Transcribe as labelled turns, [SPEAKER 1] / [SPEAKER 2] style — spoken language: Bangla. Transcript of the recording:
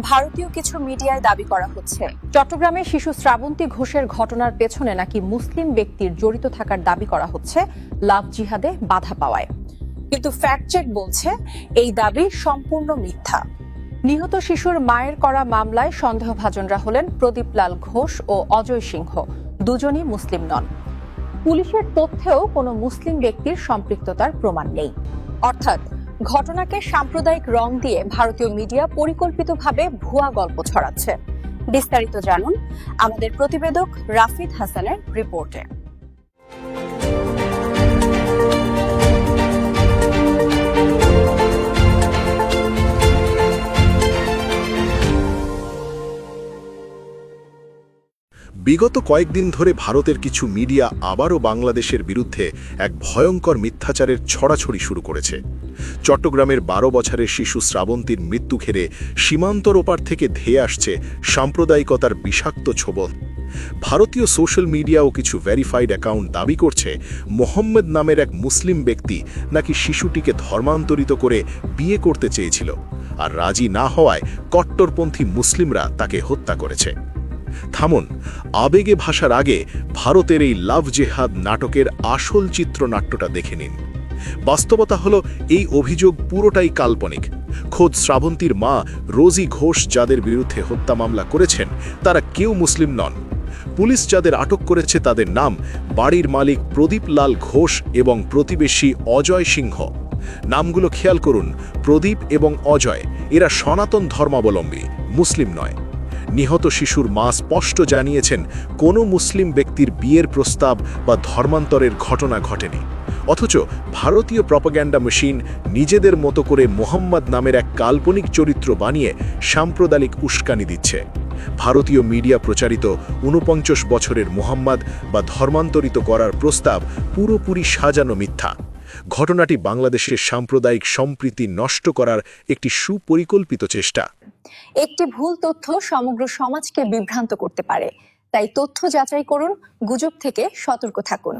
[SPEAKER 1] ভারতীয় কিছু মিডিয়ায় দাবি করা হচ্ছে।
[SPEAKER 2] চট্টগ্রামে শিশু শ্রাবন্তী ঘোষের ঘটনার পেছনে নাকি মুসলিম ব্যক্তির জড়িত থাকার দাবি করা হচ্ছে লাভ জিহাদে বাধা পাওয়ায়।
[SPEAKER 1] কিন্তু ফ্যাক্ট চেক বলছে এই দাবি সম্পূর্ণ মিথ্যা।
[SPEAKER 2] নিহত শিশুর মায়ের করা মামলায় সন্দেহভাজনরা হলেন প্রদীপ লাল ঘোষ ও অজয় সিংহ, দুজনই মুসলিম নন। পুলিশের তথ্যেও কোনো মুসলিম ব্যক্তির সম্পৃক্ততার প্রমাণ নেই।
[SPEAKER 1] অর্থাৎ ঘটনাকে সাম্প্রদায়িক রং দিয়ে ভারতীয় মিডিয়া পরিকল্পিতভাবে ভুয়া গল্প ছড়াচ্ছে। বিস্তারিত জানুন আমাদের প্রতিবেদক রাফিদ হাসানের রিপোর্টে।
[SPEAKER 3] বিগত কয়েকদিন ধরে ভারতের কিছু মিডিয়া আবারও বাংলাদেশের বিরুদ্ধে এক ভয়ঙ্কর মিথ্যাচারের ছড়াছড়ি শুরু করেছে। চট্টগ্রামের 12 বছরের শিশু শ্রাবন্তীর মৃত্যু ঘিরে সীমান্তর ওপার থেকে ধেয়ে আসছে সাম্প্রদায়িকতার বিষাক্ত ছোবল। ভারতীয় সোশ্যাল মিডিয়াও কিছু ভেরিফাইড অ্যাকাউন্ট দাবি করছে মোহাম্মদ নামের এক মুসলিম ব্যক্তি নাকি শিশুটিকে ধর্মান্তরিত করে বিয়ে করতে চেয়েছিল, আর রাজি না হওয়ায় কট্টরপন্থী মুসলিমরা তাকে হত্যা করেছে। থামুন, আবেগে ভাষার আগে ভারতের এই লাভ জেহাদ নাটকের আসল চিত্রনাট্যটা দেখে নিন। বাস্তবতা হলো এই অভিযোগ পুরোটাই কাল্পনিক। খোদ শ্রাবন্তীর মা রোজি ঘোষ যাদের বিরুদ্ধে হত্যা মামলা করেছেন তারা কেউ মুসলিম নন। পুলিশ যাদের আটক করেছে তাদের নাম বাড়ির মালিক প্রদীপ লাল ঘোষ এবং প্রতিবেশী অজয় সিংহ। নামগুলো খেয়াল করুন, প্রদীপ এবং অজয়, এরা সনাতন ধর্মাবলম্বী, মুসলিম নয়। নিহত শিশুর মা স্পষ্ট জানিয়েছেন কোনো মুসলিম ব্যক্তির বিয়ের প্রস্তাব বা ধর্মান্তরের ঘটনা ঘটেনি। অথচ ভারতীয় প্রপাগ্যান্ডা মেশিন নিজেদের মতো করে মোহাম্মদ নামের এক কাল্পনিক চরিত্র বানিয়ে সাম্প্রদায়িক উস্কানি দিচ্ছে। ভারতীয় মিডিয়া প্রচারিত ৪৯ বছরের মোহাম্মদ বা ধর্মান্তরিত করার প্রস্তাব পুরোপুরি সাজানো মিথ্যা। ঘটনাটি বাংলাদেশের সাম্প্রদায়িক সম্প্রীতি নষ্ট করার একটি সুপরিকল্পিত চেষ্টা।
[SPEAKER 1] একটি ভুল তথ্য সমগ্র সমাজকে বিভ্রান্ত করতে পারে, তাই তথ্য যাচাই করুন, গুজব থেকে সতর্ক থাকুন।